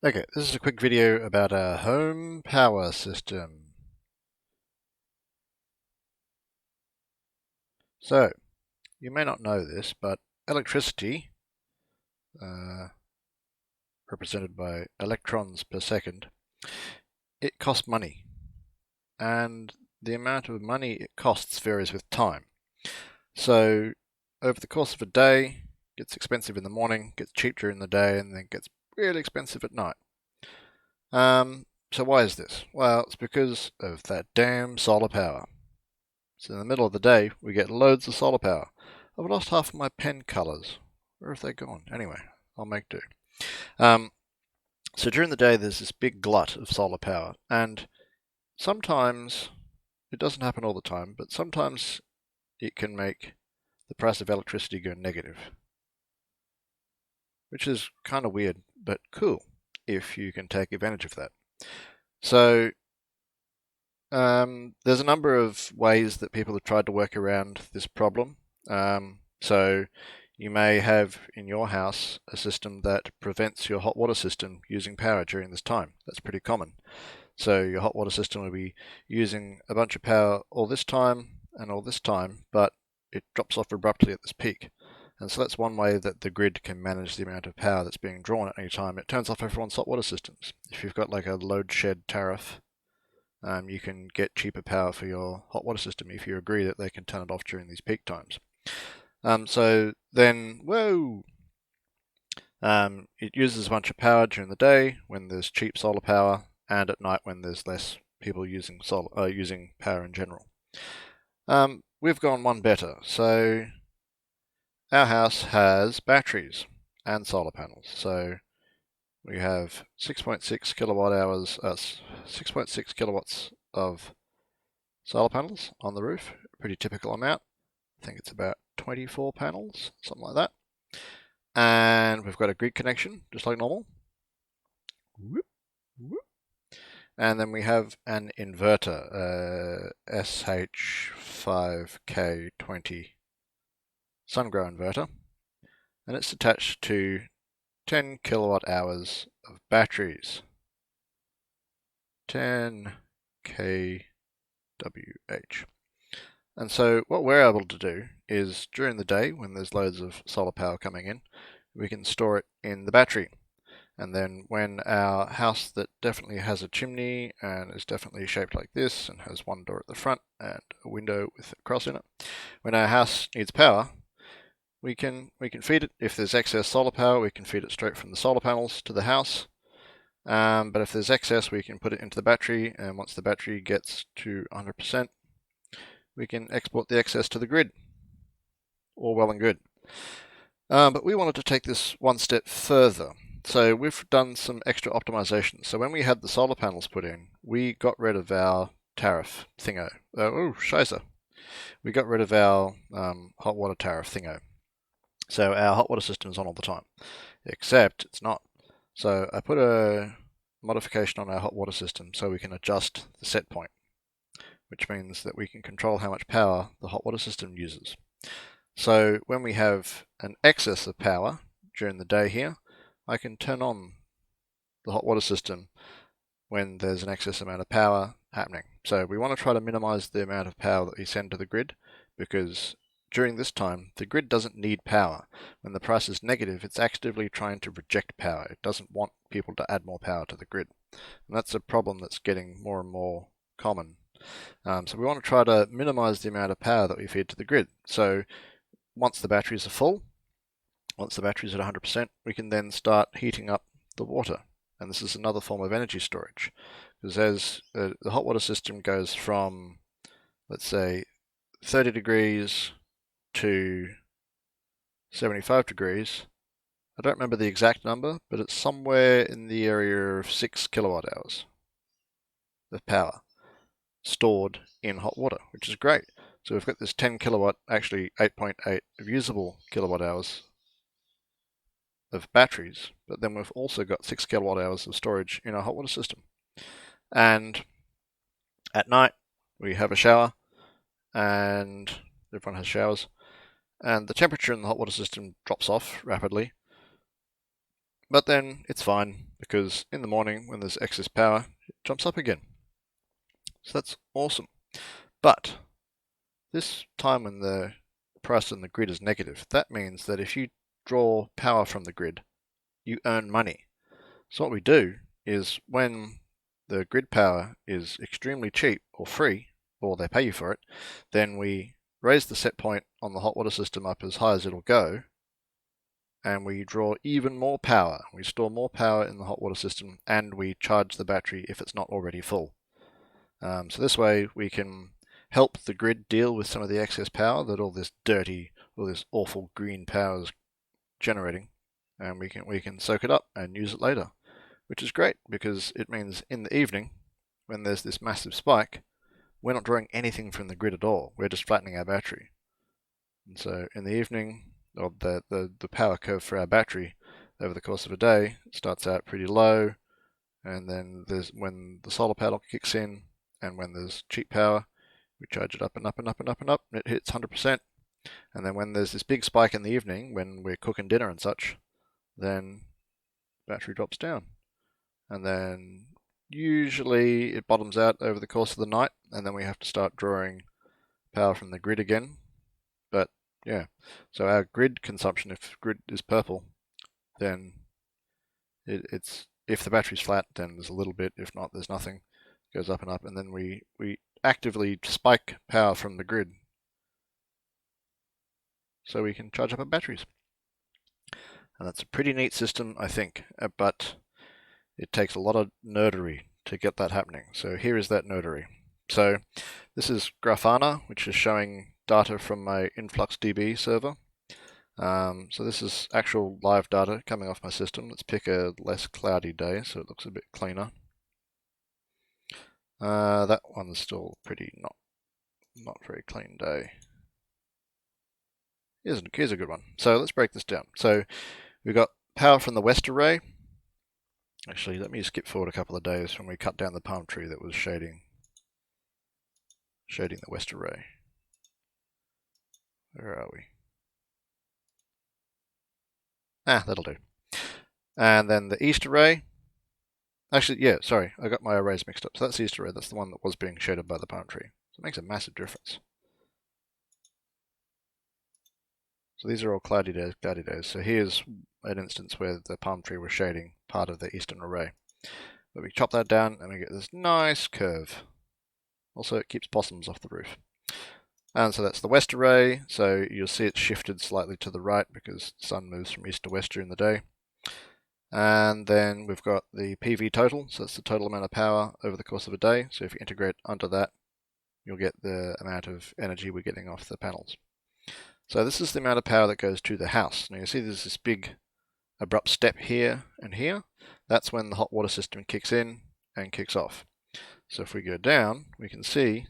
Okay, this is a quick video about our home power system. So, you may not know this, but electricity, uh, represented by electrons per second, it costs money. And the amount of money it costs varies with time. So, over the course of a day, it gets expensive in the morning, gets cheap during the day, and then gets really expensive at night. So why is this? Well, it's because of that damn solar power. So in the middle of the day, we get loads of solar power. I've lost half of my pen colours. Where have they gone? Anyway, I'll make do. So during the day, there's this big glut of solar power, and sometimes, it doesn't happen all the time, but sometimes it can make the price of electricity go negative, which is kind of weird, but cool if you can take advantage of that. So there's a number of ways that people have tried to work around this problem. So you may have in your house a system that prevents your hot water system using power during this time. That's pretty common. So your hot water system will be using a bunch of power all this time and all this time, but it drops off abruptly at this peak. And so that's one way that the grid can manage the amount of power that's being drawn at any time. It turns off everyone's hot water systems. If you've got like a load shed tariff, you can get cheaper power for your hot water system if you agree that they can turn it off during these peak times. So then, it uses a bunch of power during the day when there's cheap solar power, and at night when there's less people using using power in general. We've gone one better. So our house has batteries and solar panels. So we have 6.6 kilowatt hours, 6.6 kilowatts of solar panels on the roof. Pretty typical amount. I think it's about 24 panels, something like that. And we've got a grid connection, just like normal. Whoop, whoop. And then we have an inverter, SH5K20 SunGrow inverter. And it's attached to 10 kilowatt hours of batteries. 10 kWh. And so what we're able to do is during the day when there's loads of solar power coming in, we can store it in the battery. And then when our house that definitely has a chimney and is definitely shaped like this and has one door at the front and a window with a cross in it, when our house needs power, we can feed it. If there's excess solar power, we can feed it straight from the solar panels to the house. But if there's excess, we can put it into the battery, and once the battery gets to 100%, we can export the excess to the grid. All well and good. But we wanted to take this one step further. So we've done some extra optimization. So when we had the solar panels put in, we got rid of our tariff thingo. Scheiße. We got rid of our hot water tariff thingo. So our hot water system is on all the time, except it's not. So I put a modification on our hot water system so we can adjust the set point, which means that we can control how much power the hot water system uses. So when we have an excess of power during the day here, I can turn on the hot water system when there's an excess amount of power happening. So we want to try to minimize the amount of power that we send to the grid, because during this time, the grid doesn't need power. When the price is negative, it's actively trying to reject power. It doesn't want people to add more power to the grid. And that's a problem that's getting more and more common. So we want to try to minimize the amount of power that we feed to the grid. So once the batteries are full, once the battery's at 100%, we can then start heating up the water. And this is another form of energy storage. Because as the hot water system goes from, let's say, 30 degrees to 75 degrees, I don't remember the exact number, but it's somewhere in the area of 6 kilowatt hours of power stored in hot water, which is great. So we've got this 10 kilowatt, actually 8.8 usable kilowatt hours of batteries, but then we've also got 6 kilowatt hours of storage in our hot water system. And at night, we have a shower, and everyone has showers, and the temperature in the hot water system drops off rapidly. But then it's fine. because in the morning when there's excess power, it jumps up again. So that's awesome. But this time when the price on the grid is negative, that means that if you draw power from the grid, you earn money. So what we do is when the grid power is extremely cheap or free, or they pay you for it, then we raise the set point on the hot water system up as high as it'll go, and we draw even more power. We store more power in the hot water system, and we charge the battery if it's not already full. So this way we can help the grid deal with some of the excess power that all this dirty, all this awful green power is generating, and we can soak it up and use it later, which is great because it means in the evening when there's this massive spike, we're not drawing anything from the grid at all. We're just flattening our battery. And so in the evening, or the power curve for our battery over the course of a day starts out pretty low, and then when the solar panel kicks in and when there's cheap power, we charge it up and up and up and up and up, and it hits 100%. And then when there's this big spike in the evening, when we're cooking dinner and such, then battery drops down. And then usually it bottoms out over the course of the night, and then we have to start drawing power from the grid again. But yeah, so our grid consumption, if grid is purple, then it's if the battery's flat, then there's a little bit. If not, there's nothing. It goes up and up, and then we actively spike power from the grid so we can charge up our batteries. And that's a pretty neat system, I think, but it takes a lot of nerdery to get that happening. So here is that nerdery. So this is Grafana, which is showing data from my InfluxDB server. So this is actual live data coming off my system. Let's pick a less cloudy day so it looks a bit cleaner. That one's still pretty not very clean day. Here's a good one. So let's break this down. So we've got power from the west array. Actually, let me skip forward a couple of days when we cut down the palm tree that was shading the west array. Where are we? That'll do. And then the east array. Actually, yeah, sorry, I got my arrays mixed up. So that's the east array. That's the one that was being shaded by the palm tree. So it makes a massive difference. So these are all cloudy days. So here's an instance where the palm tree was shading part of the eastern array. But we chop that down and we get this nice curve. Also, it keeps possums off the roof. And so that's the west array. So you'll see it's shifted slightly to the right because the sun moves from east to west during the day. And then we've got the PV total. So that's the total amount of power over the course of a day. So if you integrate under that, you'll get the amount of energy we're getting off the panels. So this is the amount of power that goes to the house. Now you see there's this big abrupt step here and here. That's when the hot water system kicks in and kicks off. So if we go down, we can see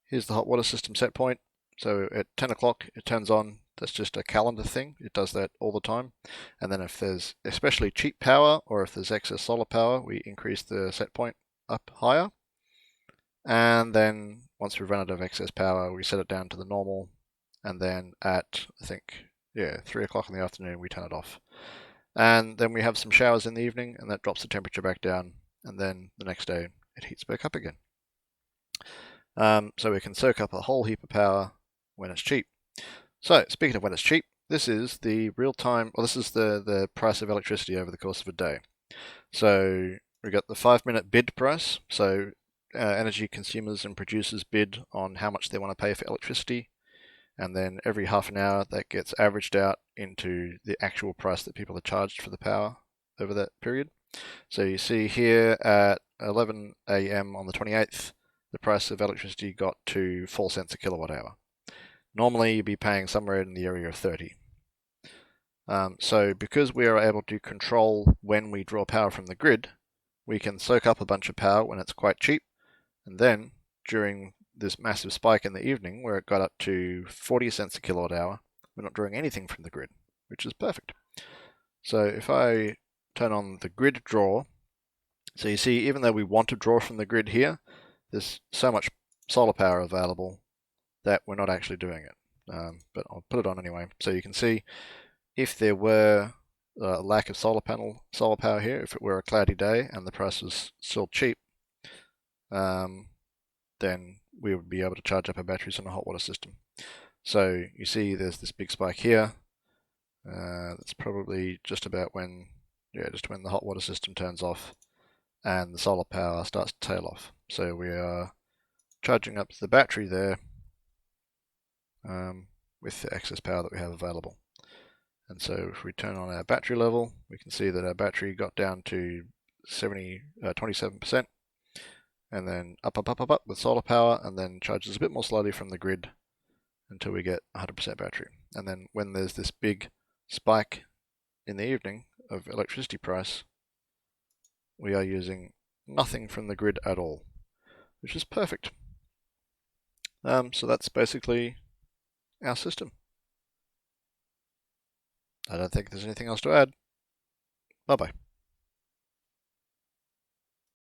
here's the hot water system set point. So at 10 o'clock it turns on. That's just a calendar thing. It does that all the time. And then if there's especially cheap power or if there's excess solar power, we increase the set point up higher. And then once we've run out of excess power, we set it down to the normal. And then at, I think, 3 o'clock in the afternoon, we turn it off. And then we have some showers in the evening, and that drops the temperature back down. And then the next day, it heats back up again. So we can soak up a whole heap of power when it's cheap. So speaking of when it's cheap, this is the real-time, this is the price of electricity over the course of a day. So we got the 5-minute bid price. So energy consumers and producers bid on how much they want to pay for electricity. And then every half an hour that gets averaged out into the actual price that people are charged for the power over that period. So you see here at 11 a.m. on the 28th, the price of electricity got to 4 cents a kilowatt hour. Normally you'd be paying somewhere in the area of 30. So because we are able to control when we draw power from the grid, we can soak up a bunch of power when it's quite cheap, and then during this massive spike in the evening where it got up to 40 cents a kilowatt hour, we're not drawing anything from the grid, which is perfect. So if I turn on the grid draw, so you see even though we want to draw from the grid here, there's so much solar power available that we're not actually doing it. But I'll put it on anyway. So you can see if there were lack of solar power here. If it were a cloudy day and the price was still cheap, then we would be able to charge up our batteries on a hot water system. So you see there's this big spike here. That's probably just about when the hot water system turns off and the solar power starts to tail off. So we are charging up the battery there with the excess power that we have available. And so if we turn on our battery level, we can see that our battery got down to 27%, and then up with solar power, and then charges a bit more slowly from the grid until we get 100% battery. And then when there's this big spike in the evening of electricity price, we are using nothing from the grid at all, which is perfect. So that's basically our system. I don't think there's anything else to add. Bye-bye.